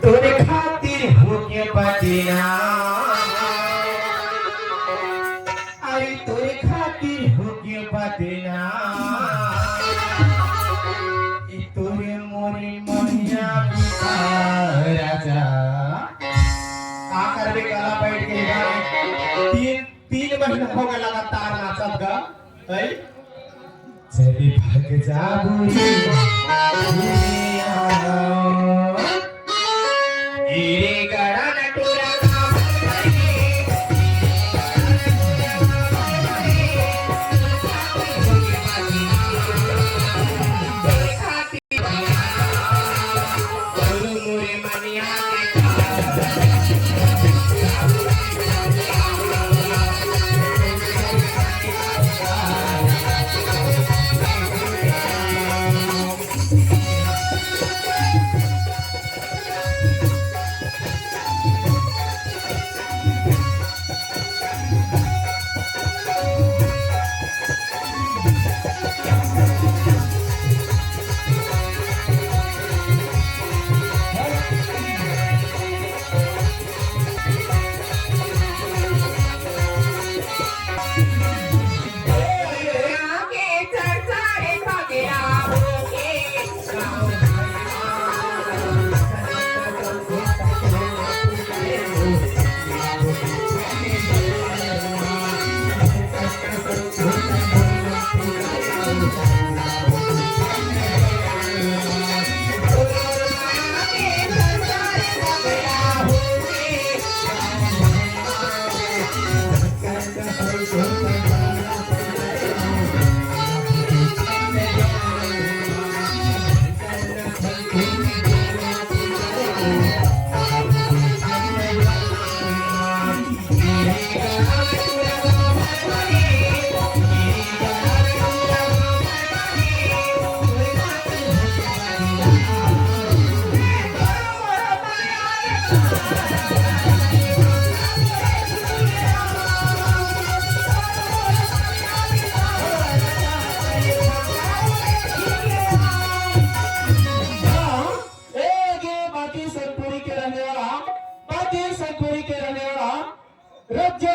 तोरे खातिर होके पतिना अरे तोरे खातिर होके पतिना तोरे मोरे मोहिया राजा का करबे कला बैठ के तीन तीन महीना हो गया लगातार नाचत गा है चली भाग जाबू रे गड़ा नटुरा राज्य